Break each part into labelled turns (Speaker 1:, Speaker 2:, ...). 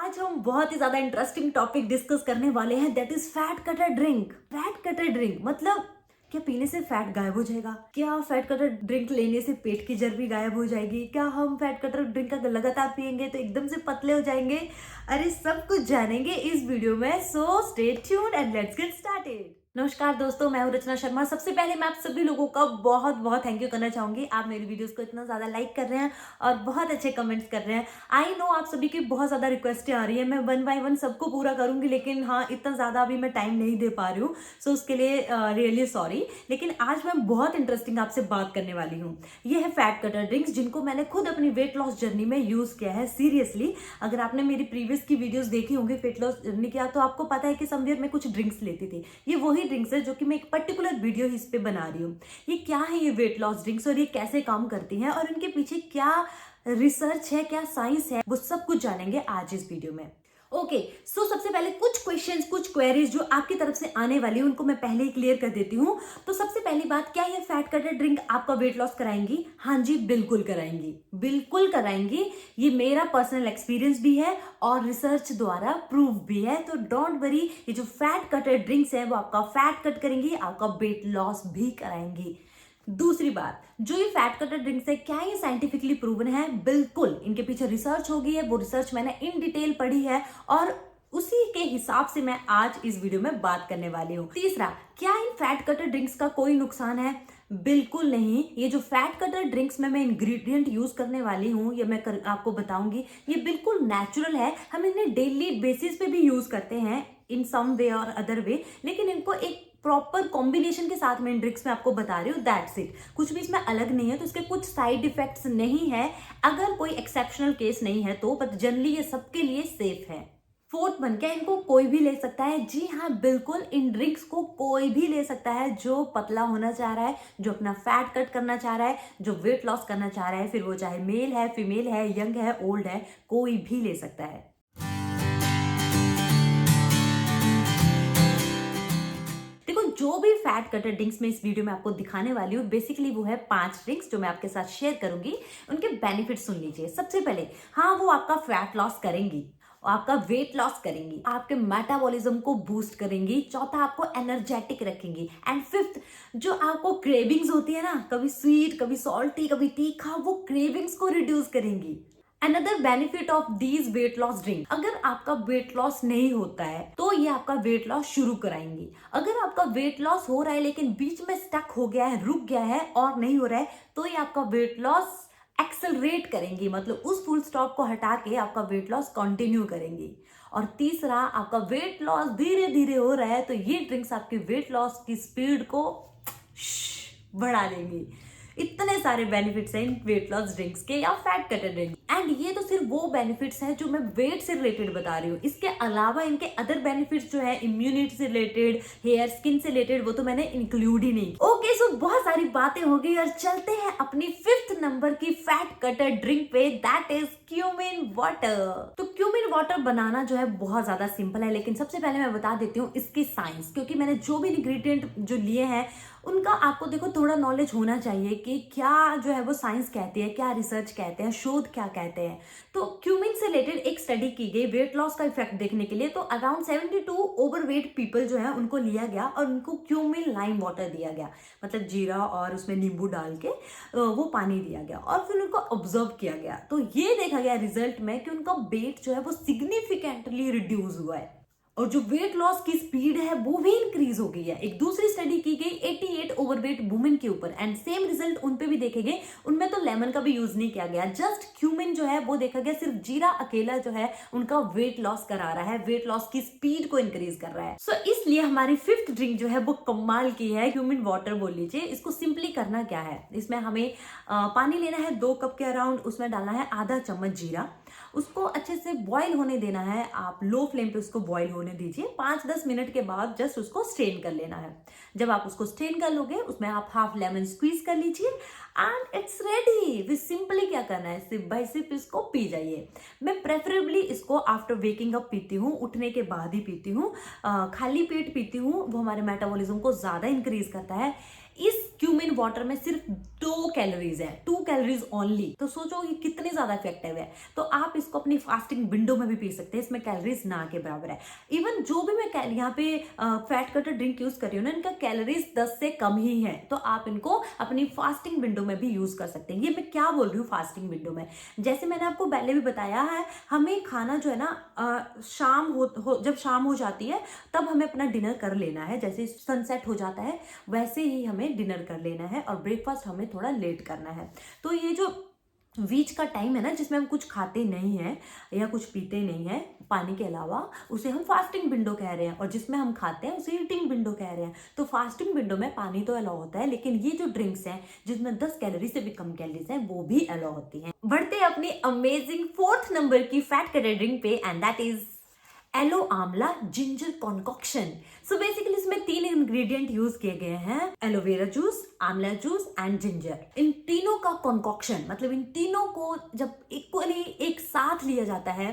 Speaker 1: आज हम बहुत ही ज्यादा इंटरेस्टिंग टॉपिक डिस्कस करने वाले हैं, that is fat cutter drink. Fat cutter drink मतलब क्या पीने से फैट गायब हो जाएगा? क्या फैट कटर ड्रिंक लेने से पेट की चर्बी गायब हो जाएगी? क्या हम फैट कटर ड्रिंक का लगातार पियेंगे तो एकदम से पतले हो जाएंगे? अरे सब कुछ जानेंगे इस वीडियो में, so stay tuned and let's get started. नमस्कार दोस्तों, मैं हूं रचना शर्मा। सबसे पहले मैं आप सभी लोगों का बहुत बहुत थैंक यू करना चाहूंगी। आप मेरी वीडियोस को इतना ज्यादा लाइक कर रहे हैं और बहुत अच्छे कमेंट्स कर रहे हैं। आई नो आप सभी की बहुत ज्यादा रिक्वेस्टें आ रही है, मैं वन बाय वन सबको पूरा करूंगी, लेकिन हाँ इतना ज्यादा अभी मैं टाइम नहीं दे पा रही हूँ, सो उसके लिए रियली सॉरी। लेकिन आज मैं बहुत इंटरेस्टिंग आपसे बात करने वाली हूँ। ये है फैट कटर ड्रिंक्स, जिनको मैंने खुद अपनी वेट लॉस जर्नी में यूज किया है। सीरियसली, अगर आपने मेरी प्रीवियस की वीडियोस देखी होंगी वेट लॉस जर्नी की, तो आपको पता है कि समवेयर में कुछ ड्रिंक्स लेती थी। ये वही ड्रिंक्स है जो कि मैं एक पर्टिकुलर वीडियो इस पे बना रही हूँ। ये क्या है ये वेट लॉस ड्रिंक्स और ये कैसे काम करती हैं और इनके पीछे क्या रिसर्च है, क्या साइंस है, वो सब कुछ जानेंगे आज इस वीडियो में। ओके, सो सबसे पहले कुछ क्वेश्चंस, कुछ क्वेरीज जो आपकी तरफ से आने वाली है उनको मैं पहले ही क्लियर कर देती हूँ। तो सबसे पहली बात, क्या ये फैट कटर ड्रिंक आपका वेट लॉस कराएंगी? हाँ जी, बिल्कुल कराएंगी, बिल्कुल कराएंगी। ये मेरा पर्सनल एक्सपीरियंस भी है और रिसर्च द्वारा प्रूव भी है। तो डोंट वरी, ये जो फैट कटर ड्रिंक्स है वो आपका फैट कट करेंगी, आपका वेट लॉस भी कराएंगी। दूसरी बात, जो ये फैट कटर ड्रिंक्स है, क्या ये साइंटिफिकली प्रूवन है? बिल्कुल, इनके पीछे रिसर्च हो गई है, वो रिसर्च मैंने इन डिटेल पढ़ी है और उसी के हिसाब से मैं आज इस वीडियो में बात करने वाली हूँ। तीसरा, क्या इन फैट कटर ड्रिंक्स का कोई नुकसान है? बिल्कुल नहीं। ये जो फैट कटर ड्रिंक्स में मैं इंग्रेडिएंट यूज करने वाली हूँ, ये मैं आपको बताऊंगी, ये बिल्कुल नेचुरल है। हम इन्हें डेली बेसिस पे भी यूज करते हैं इन सम वे और अदर वे, लेकिन इनको एक प्रॉपर कॉम्बिनेशन के साथ में इन ड्रिंक्स में आपको बता रही हूँ, दैट्स इट। कुछ भी इसमें अलग नहीं है, तो इसके कुछ साइड इफेक्ट्स नहीं है, अगर कोई एक्सेप्शनल केस नहीं है तो, बट जनरली ये सबके लिए सेफ है। फोर्थ वन, क्या इनको कोई भी ले सकता है? जी हाँ, बिल्कुल, इन ड्रिंक्स को कोई भी ले सकता है जो पतला होना चाह रहा है, जो अपना फैट कट करना चाह रहा है, जो वेट लॉस करना चाह रहा है, फिर वो चाहे मेल है, फीमेल है, यंग है, ओल्ड है, कोई भी ले सकता है। देखो, जो भी फैट कटर ड्रिंक्स में इस वीडियो में आपको दिखाने वाली हूँ, बेसिकली वो है 5 ड्रिंक्स जो मैं आपके साथ शेयर करूंगी। उनके बेनिफिट सुन लीजिए। सबसे पहले, हाँ वो आपका फैट लॉस करेंगी, आपका वेट लॉस करेंगी, आपके मेटाबॉलिज्म को बूस्ट करेंगी। चौथा, आपको एनर्जेटिक रखेंगी। एंड फिफ्थ, जो आपको क्रेविंग्स होती है ना, कभी स्वीट, कभी सॉल्टी, कभी तीखा, वो क्रेविंग्स को रिड्यूस करेंगी। Another benefit of these weight loss drink, अगर आपका वेट लॉस नहीं होता है तो ये आपका वेट लॉस शुरू कराएंगी। अगर आपका वेट लॉस हो रहा है लेकिन बीच में स्टक हो गया है, रुक गया है और नहीं हो रहा है, तो ये आपका वेट लॉस एक्सेलरेट करेंगी, मतलब उस फुल स्टॉप को हटा के आपका वेट लॉस कंटिन्यू करेंगी। और तीसरा, आपका वेट लॉस धीरे धीरे हो रहा है तो ये ड्रिंक्स आपके वेट लॉस की स्पीड को बढ़ा देंगी। इतने सारे बेनिफिट्स हैं इन वेट लॉस ड्रिंक्स के या फैट कटर ड्रिंक। एंड ये तो सिर्फ वो बेनिफिट्स हैं जो मैं वेट से रिलेटेड बता रही हूँ। इसके अलावा इनके अदर बेनिफिट्स जो है इम्यूनिटी से रिलेटेड, हेयर, स्किन से रिलेटेड, वो तो मैंने इंक्लूड ही नहीं। ओके, सो बहुत सारी बातें हो गई और चलते हैं अपनी 5th नंबर की फैट कटर ड्रिंक पे, दैट इज क्यूमिन वाटर। तो क्यूमिन वाटर बनाना जो है बहुत ज्यादा सिंपल है, लेकिन सबसे पहले मैं बता देती हूँ इसकी साइंस, क्योंकि मैंने जो भी इंग्रेडिएंट जो लिए हैं उनका आपको देखो थोड़ा नॉलेज होना चाहिए कि क्या जो है वो साइंस कहती है, क्या रिसर्च कहते हैं, शोध क्या कहते हैं। तो क्यूमिन से रिलेटेड एक स्टडी की गई वेट लॉस का इफेक्ट देखने के लिए। तो अराउंड 72 ओवरवेट पीपल जो है उनको लिया गया और उनको क्यूमिन लाइम वाटर दिया गया, मतलब जीरा और उसमें नींबू डाल के वो पानी दिया गया और फिर उनको ऑब्जर्व किया गया। तो ये देखा गया रिजल्ट में कि उनका वेट जो है वो सिग्निफिकेंटली रिड्यूस हुआ है और जो वेट लॉस की स्पीड है वो भी इंक्रीज हो गई है। एक दूसरी स्टडी की गई 88 ओवरवेट वुमेन के ऊपर एंड सेम रिजल्ट उन पे भी देखे गए। उनमें तो लेमन का भी यूज नहीं किया गया, जस्ट क्यूमिन जो है वो देखा गया, सिर्फ जीरा अकेला जो है उनका वेट लॉस करा रहा है, वेट लॉस की स्पीड को इंक्रीज कर रहा है। सो इसलिए हमारी 5th ड्रिंक जो है वो कमाल की है, क्यूमिन वाटर बोल लीजिए। इसको सिंपली करना क्या है, इसमें हमें पानी लेना है 2 कप के अराउंड, उसमें डालना है आधा चम्मच जीरा, उसको अच्छे से बॉईल होने देना है। आप लो फ्लेम पे उसको बॉईल होने दीजिए। 5-10 मिनट के बाद जस्ट उसको स्ट्रेन कर लेना है। जब आप उसको स्ट्रेन कर लोगे, उसमें आप हाफ लेमन स्क्वीज कर लीजिए एंड इट्स रेडी। फिर सिंपली क्या करना है, सिप बाय सिप इसको पी जाइए। मैं प्रेफरेबली इसको आफ्टर वेकिंग अप पीती हूँ, उठने के बाद ही पीती हूँ, खाली पेट पीती हूँ, वो हमारे मेटाबॉलिज्म को ज्यादा इंक्रीज करता है। इस क्यूमिन वाटर में सिर्फ 2 कैलोरीज है, 2 कैलोरीज ओनली। तो सोचो ये कितनी ज्यादा इफेक्टिव है। तो आप इसको अपनी फास्टिंग विंडो में भी पी सकते हैं, इसमें कैलोरीज ना के बराबर है। इवन जो भी मैं यहाँ पे फैट कटर ड्रिंक यूज कर रही हूँ ना, इनका कैलोरीज 10 से कम ही है। तो आप इनको अपनी फास्टिंग विंडो में भी यूज कर सकते हैं। ये मैं क्या बोल रही हूँ फास्टिंग विंडो में, जैसे मैंने आपको पहले भी बताया है, हमें खाना जो है ना जब शाम हो जाती है तब हमें अपना डिनर कर लेना है। जैसे सनसेट हो जाता है वैसे ही हमें डिनर कर लेना है और ब्रेकफास्ट हमें थोड़ा लेट करना है। तो ये जो बीच का टाइम है ना जिसमें हम कुछ खाते नहीं है या कुछ पीते नहीं है पानी के अलावा, उसे हम फास्टिंग विंडो कह रहे हैं, और जिसमें हम खाते हैं उसे ईटिंग विंडो कह रहे हैं। तो फास्टिंग विंडो में पानी तो अलाउ होता है, लेकिन ये जो ड्रिंक्स हैं जिसमें 10 कैलोरी से भी कम कैलोरीज हैं वो भी अलाउ होती हैं। बढ़ते हैं अपनी अमेजिंग 4th नंबर की फैट कटर ड्रिंक पे, एंड दैट इज एलो आंवला जिंजर कॉन्कॉक्शन। सो बेसिकली इसमें 3 इंग्रेडिएंट यूज किए गए हैं, एलोवेरा जूस, आंवला जूस एंड जिंजर। इन तीनों का कॉन्कॉक्शन, मतलब इन तीनों को जब इक्वली एक साथ लिया जाता है,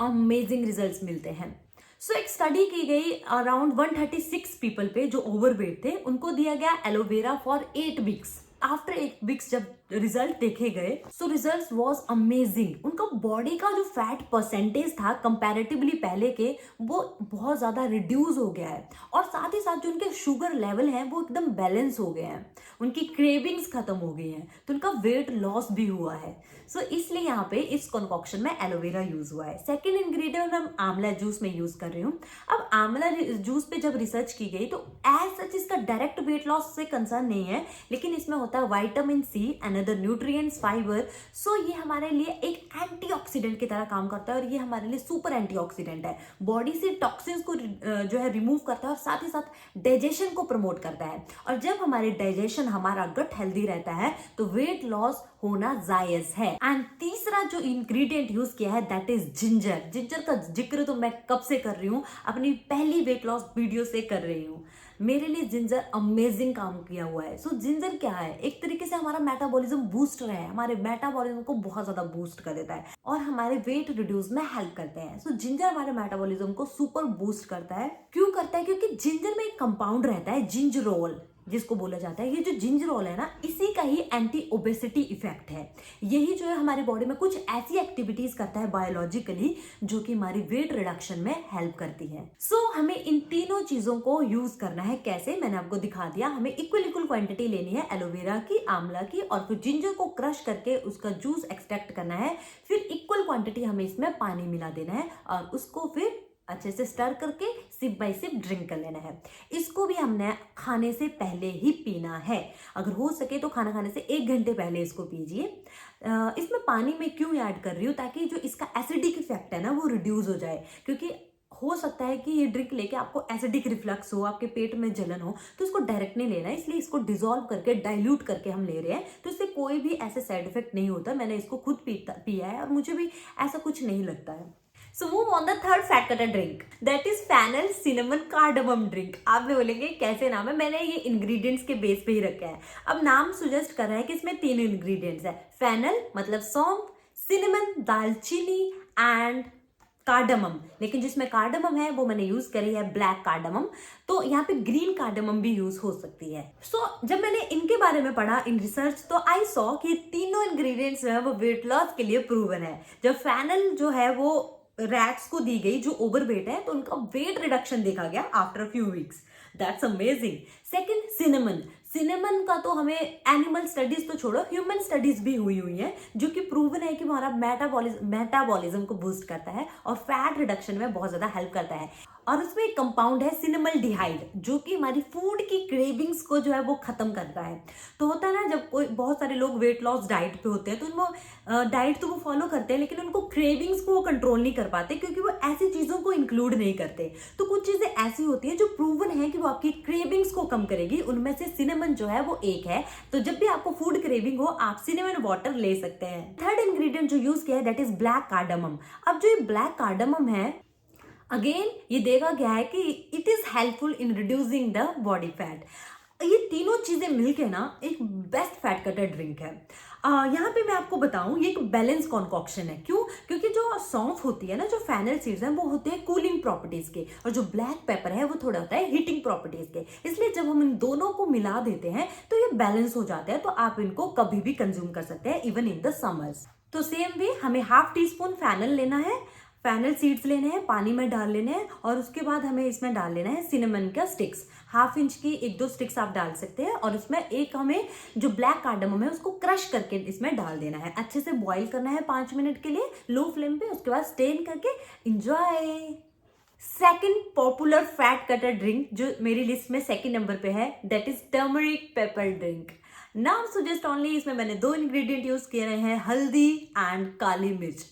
Speaker 1: अमेजिंग रिजल्ट्स मिलते हैं। सो एक स्टडी की गई अराउंड 136 पीपल पे जो ओवरवेट थे, उनको दिया गया aloe vera for 8 weeks. After 8 weeks जब रिजल्ट देखे गए, सो रिजल्ट वॉज अमेजिंग। उनका बॉडी का जो फैट परसेंटेज था कंपैरेटिवली पहले के, वो बहुत ज्यादा रिड्यूस हो गया है, और साथ ही साथ जो उनके शुगर लेवल है वो एकदम बैलेंस हो गए हैं, उनकी क्रेविंग्स खत्म हो गई हैं, तो उनका वेट लॉस भी हुआ है। सो इसलिए यहाँ पे इस कॉन्कॉक्शन में एलोवेरा यूज हुआ है। सेकेंड इंग्रेडिएंट हम आंवला जूस में यूज कर रही हूँ। अब आंवला जूस पे जब रिसर्च की गई तो एज सच इसका डायरेक्ट वेट लॉस से कंसर्न नहीं है, लेकिन इसमें होता है vitamin C, another nutrients, fibre. So ये हमारे लिए एक एंटीऑक्सीडेंट की तरह काम करता है, और ये हमारे लिए सुपर एंटीऑक्सीडेंट है। बॉडी से टॉक्सिन्स को जो है रिमूव करता है, और साथ ही साथ डाइजेशन को प्रमोट करता है। और जब हमारे डाइजेशन, हमारा गट हेल्दी रहता है तो वेट लॉस होना जायज है। एंड तीसरा जो इंग्रेडिएंट यूज किया है दैट इज जिंजर। जिंजर का जिक्र तो मैं कब से कर रही हूँ, अपनी पहली वेट लॉस वीडियो से कर रही हूँ। मेरे लिए जिंजर अमेजिंग काम किया हुआ है। सो जिंजर क्या है, एक तरीके से हमारा मेटाबॉलिज्म बूस्टर है, हमारे मेटाबॉलिज्म को बहुत ज्यादा बूस्ट कर देता है और हमारे वेट रिड्यूस में हेल्प करते हैं। सो जिंजर हमारे मेटाबॉलिज्म को सुपर बूस्ट करता है। क्यों करता है? क्योंकि जिंजर में एक कंपाउंड रहता है जिंजरोल, जिसको बोला जाता है, ये जो जिंजरोल है ना, इसी का ही एंटी ओबेसिटी इफेक्ट है। यही जो है हमारी बॉडी में कुछ ऐसी एक्टिविटीज करता है बायोलॉजिकली जो कि हमारी वेट रिडक्शन में हेल्प करती है। सो हमें इन तीनों चीजों को यूज करना है। कैसे, मैंने आपको दिखा दिया। हमें इक्वल क्वांटिटी लेनी है एलोवेरा की, आंवला की, और फिर जिंजर को क्रश करके उसका जूस एक्सट्रैक्ट करना है। फिर इक्वल क्वांटिटी हमें इसमें पानी मिला देना है और उसको फिर अच्छे से स्टर करके सिप बाय सिप ड्रिंक कर लेना है। इसको भी हमने खाने से पहले ही पीना है। अगर हो सके तो खाना खाने से 1 घंटे पहले इसको पीजिए। इसमें पानी में क्यों ऐड कर रही हूँ, ताकि जो इसका एसिडिक इफेक्ट है ना वो रिड्यूस हो जाए। क्योंकि हो सकता है कि ये ड्रिंक लेके आपको एसिडिक रिफ्लक्स हो, आपके पेट में जलन हो, तो इसको डायरेक्ट नहीं लेना है। इसलिए इसको डिसॉल्व करके, डाइल्यूट करके हम ले रहे हैं, तो इससे कोई भी ऐसे साइड इफेक्ट नहीं होता। मैंने इसको खुद पिया है और मुझे भी ऐसा कुछ नहीं लगता है। So move on the third fat cutter drink, that is fennel cinnamon cardamom drink। आप भी बोलेंगे कैसे नाम है, मैंने ये इंग्रेडिएंट्स के बेस पे ही रखा है। अब नाम सुजेस्ट कर रहा है कि इसमें 3 इंग्रेडिएंट्स है। फेनल मतलब सौंफ, सिनेमन दालचीनी, एंड कार्डमम, लेकिन जिसमें कार्डमम है वो मैंने यूज करी है ब्लैक कार्डमम। तो यहाँ पे ग्रीन कार्डमम भी यूज हो सकती है। जब मैंने इनके बारे में पढ़ा इन रिसर्च, तो आई सॉ कि तीनों इंग्रेडिएंट्स जो है वो वेट लॉस के लिए प्रूवन है। जब फेनल जो है वो रैट्स को दी गई जो ओवरवेट है, तो उनका वेट रिडक्शन देखा गया after few weeks. That's amazing. Second, cinnamon. Cinnamon का तो हमें एनिमल स्टडीज तो छोड़ो, ह्यूमन स्टडीज भी हुई है जो कि प्रूवन है कि हमारा मेटाबॉलिज्म को बूस्ट करता है और फैट रिडक्शन में बहुत ज्यादा हेल्प करता है। और उसमें एक कंपाउंड है सिनेमल्डिहाइड, जो कि हमारी फूड की क्रेविंग्स को जो है वो खत्म करता है। तो होता है ना, जब कोई बहुत सारे लोग वेट लॉस डाइट पे होते हैं, तो उनको डाइट तो वो फॉलो करते हैं, लेकिन उनको क्रेविंग्स को वो कंट्रोल नहीं कर पाते, क्योंकि वो ऐसी चीजों को इंक्लूड नहीं करते। तो कुछ चीजें ऐसी होती है जो प्रूवन है कि वो आपकी क्रेविंग्स को कम करेगी, उनमें से सिनेमन जो है वो एक है। तो जब भी आपको फूड क्रेविंग हो, आप सिनेमन वाटर ले सकते हैं। थर्ड इंग्रेडिएंट जो यूज किया है दैट इज ब्लैक कार्डमम। अब जो ये ब्लैक कार्डमम है, अगेन ये देखा गया है कि it is helpful in reducing the body fat. ये तीनों चीजें मिलके ना एक बेस्ट फैट कटर ड्रिंक है। यहाँ पे मैं आपको बताऊं, ये एक बैलेंस कॉन्कॉक्शन है। क्यों? क्योंकि जो सौंफ होती है ना, जो फेनल सीड्स हैं, वो होते हैं कूलिंग प्रॉपर्टीज के, और जो ब्लैक पेपर है वो थोड़ा होता है हीटिंग प्रॉपर्टीज के। इसलिए जब हम इन दोनों को मिला देते हैं तो ये बैलेंस हो जाता है। तो आप इनको कभी भी कंज्यूम कर सकते हैं, इवन इन द समर्स। तो सेम वे हमें हाफ टी स्पून फैनल लेना है, फैनल सीड्स लेने हैं, पानी में डाल लेने हैं, और उसके बाद हमें इसमें डाल लेना है सिनेमन का स्टिक्स। हाफ इंच की 1-2 स्टिक्स आप डाल सकते हैं, और इसमें एक हमें जो ब्लैक कार्डमम है उसको क्रश करके इसमें डाल देना है। अच्छे से बॉईल करना है 5 मिनट के लिए लो फ्लेम पे, उसके बाद स्टेन करके enjoy. Second popular fat cutter drink जो मेरी लिस्ट में सेकंड नंबर पे है, that is turmeric paper drink. नाम सुजेस्ट ओनली, इसमें मैंने 2 इंग्रेडिएंट यूज किए हैं, हल्दी एंड काली मिर्च।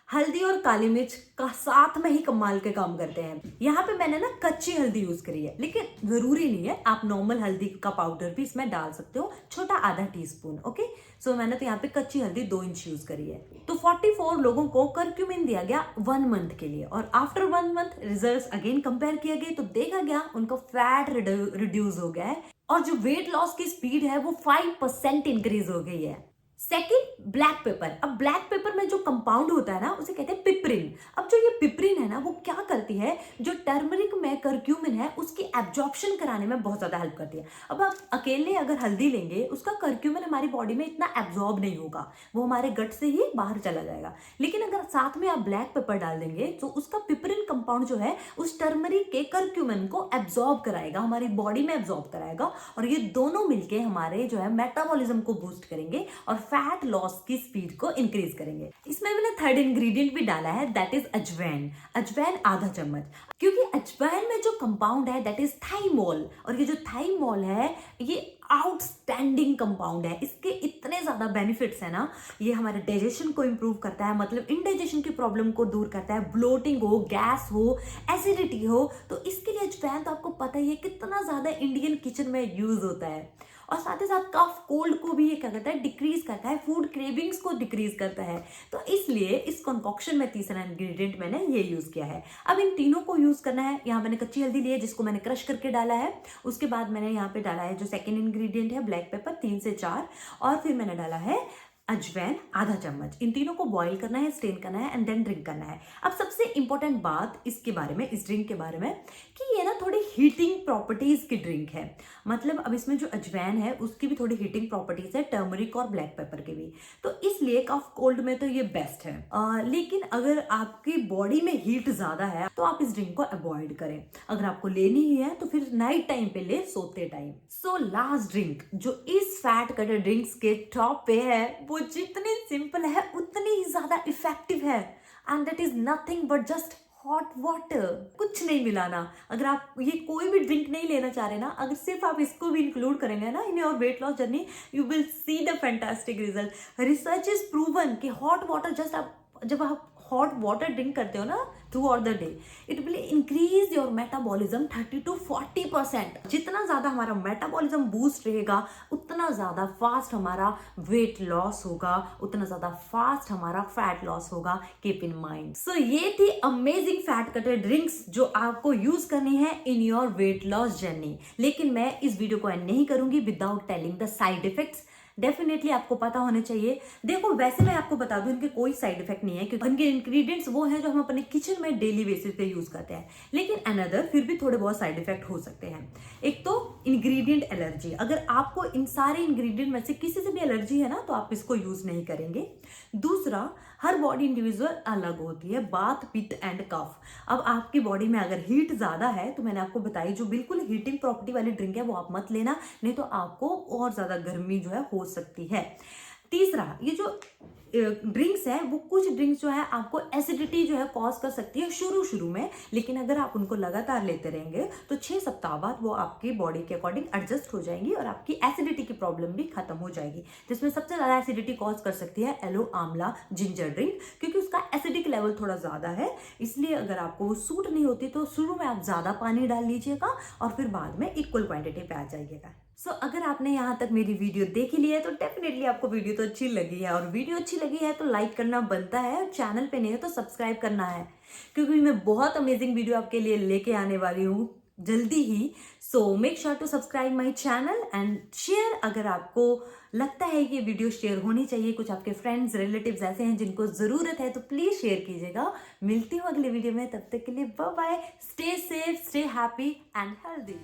Speaker 1: हल्दी और काली मिर्च का साथ में ही कमाल के काम करते हैं। यहाँ पे मैंने ना कच्ची हल्दी यूज करी है, लेकिन जरूरी नहीं है, आप नॉर्मल हल्दी का पाउडर भी इसमें डाल सकते हो, छोटा आधा टीस्पून। ओके, सो मैंने तो यहाँ पे कच्ची हल्दी 2 इंच यूज करी है। तो 44 लोगों को करक्यूमिन दिया गया 1 मंथ के लिए, और after 1 month results again compare किए गए तो देखा गया उनका फैट रिड्यूस हो गया है, और जो वेट लॉस की स्पीड है वो 5% इंक्रीज हो गई है। Second, black pepper. अब ब्लैक पेपर में जो कंपाउंड होता है ना, उसे कहते हैं पिपरिन। अब जो ये पिपरिन है ना, वो क्या करती है, जो टर्मरिक में करक्यूमिन है उसकी एब्जॉर्प्शन कराने में बहुत ज्यादा हेल्प करती है। अब आप अकेले अगर हल्दी लेंगे, उसका करक्यूमिन हमारी बॉडी में इतना एब्जॉर्ब नहीं होगा, वो हमारे गट से ही बाहर चला जाएगा। लेकिन अगर साथ में आप ब्लैक पेपर डाल देंगे तो उसका पिपरिन कंपाउंड जो है उस टर्मरिक के करक्यूमिन को एब्जॉर्ब कराएगा, हमारी बॉडी में एब्जॉर्ब कराएगा, और ये दोनों मिलके हमारे जो है मेटाबॉलिज्म को बूस्ट करेंगे और फैट लॉस की स्पीड को इंक्रीज करेंगे। इसमें मैंने थर्ड इंग्रेडिएंट भी डाला है, दैट इज अजवैन। अजवैन आधा चम्मच, क्योंकि अजवैन में जो कंपाउंड है दैट इज थाइमोल, और ये जो थाइमोल है ये आउटस्टैंडिंग कंपाउंड है। इसके इतने ज्यादा बेनिफिट्स है ना, ये हमारे डाइजेशन को इंप्रूव करता है, मतलब इनडाइजेशन की प्रॉब्लम को दूर करता है, ब्लोटिंग हो, गैस हो, एसिडिटी हो, तो इसके लिए अजवैन तो आपको पता ही है कितना ज्यादा इंडियन किचन में यूज होता है। और साथ ही साथ कफ कोल्ड को भी ये क्या करता है, डिक्रीज करता है, फूड क्रेविंग्स को डिक्रीज करता है। तो इसलिए इस कंकॉक्शन में तीसरा इंग्रेडिएंट मैंने ये यूज किया है। अब इन तीनों को यूज करना है। यहाँ मैंने कच्ची हल्दी ली है जिसको मैंने क्रश करके डाला है, उसके बाद मैंने यहाँ पे डाला है जो सेकेंड इंग्रेडिएंट है ब्लैक पेपर 3 से 4, और फिर मैंने डाला है अजवैन आधा चम्मच। इन तीनों को बॉईल करना है, स्टेन करना है, एंड देन ड्रिंक करना है। अब सबसे इंपॉर्टेंट बात इसके बारे में, इस ड्रिंक के बारे में, कि ये ना थोड़ी हीटिंग प्रॉपर्टीज की ड्रिंक है। मतलब अब इसमें जो अजवैन है उसकी भी थोड़ी हीटिंग प्रॉपर्टीज है, टर्मरिक और ब्लैक पेपर के भी, तो इसलिए कफ कोल्ड में तो ये बेस्ट है। लेकिन अगर आपकी बॉडी में हीट ज्यादा है तो आप इस ड्रिंक को अवॉइड करें। अगर आपको लेनी ही है तो फिर नाइट टाइम पे ले, सोते टाइम। सो लास्ट ड्रिंक जो इस फैट कटर ड्रिंक्स के टॉप पे है, वो जितनी सिंपल है उतनी ही ज्यादा इफेक्टिव है, and that is nothing but just hot water. कुछ नहीं मिलाना। अगर आप ये कोई भी ड्रिंक नहीं लेना चाह रहे ना, अगर सिर्फ आप इसको भी इंक्लूड करेंगे ना in your weight loss journey, you will see the fantastic result. Research is proven कि हॉट वाटर, जस्ट आप जब आप हॉट वाटर ड्रिंक करते हो ना through out the day, it will increase your metabolism 30 to 40%। जितना ज्यादा हमारा मेटाबॉलिज्म बूस्ट रहेगा उतना ज्यादा फास्ट हमारा वेट लॉस होगा, उतना ज्यादा फास्ट हमारा फैट लॉस होगा। Keep in mind. सो ये थी अमेजिंग फैट कटर ड्रिंक्स जो आपको यूज करनी है in your weight loss journey. लेकिन मैं इस वीडियो को एंड नहीं करूंगी without telling the side effects. Definitely आपको पता होने चाहिए। देखो वैसे मैं आपको बता दूं इनके कोई साइड इफेक्ट नहीं है, क्योंकि इनके इंग्रेडिएंट्स वो हैं जो हम अपने किचन में डेली बेसिस पे यूज करते हैं। लेकिन अनदर फिर भी थोड़े बहुत साइड इफेक्ट हो सकते हैं। एक तो इंग्रेडिएंट एलर्जी, अगर आपको इन सारे इंग्रेडिएंट में से किसी से भी एलर्जी है ना तो आप इसको यूज नहीं करेंगे। दूसरा, हर बॉडी इंडिविजुअल अलग होती है, बात, पित्त एंड कफ। अब आपकी बॉडी में अगर हीट ज्यादा है तो मैंने आपको बताई जो बिल्कुल हीटिंग प्रॉपर्टी वाली ड्रिंक है वो आप मत लेना, नहीं तो आपको और ज्यादा गर्मी जो है हो सकती है। तीसरा, ये जो ड्रिंक्स है वो कुछ ड्रिंक्स जो है आपको एसिडिटी जो है कॉज कर सकती है शुरू में, लेकिन अगर आप उनको लगातार लेते रहेंगे तो 6 सप्ताह बाद वो आपकी बॉडी के अकॉर्डिंग एडजस्ट हो जाएंगी और आपकी एसिडिटी की प्रॉब्लम भी खत्म हो जाएगी। जिसमें सबसे ज्यादा एसिडिटी कॉज कर सकती है येलो आंवला जिंजर ड्रिंक, क्योंकि उसका एसिडिक लेवल थोड़ा ज्यादा है। इसलिए अगर आपको वो सूट नहीं होती तो शुरू में आप ज्यादा पानी डाल लीजिएगा और फिर बाद में इक्वल क्वांटिटी पे आ जाइएगा। सो अगर आपने यहाँ तक मेरी वीडियो देखी ली है तो डेफिनेटली आपको वीडियो तो अच्छी लगी है, और वीडियो अच्छी लगी है तो लाइक करना बनता है, और चैनल पे नहीं है तो सब्सक्राइब करना है, क्योंकि मैं बहुत अमेजिंग वीडियो आपके लिए लेके आने वाली हूँ जल्दी ही। So make sure to subscribe my channel and share. अगर आपको लगता है कि ये वीडियो शेयर होनी चाहिए, कुछ आपके फ्रेंड्स रिलेटिव्स ऐसे हैं जिनको जरूरत है, तो प्लीज शेयर कीजिएगा। मिलती हूँ अगले वीडियो में, तब तक के लिए bye bye. Stay safe, stay happy and healthy.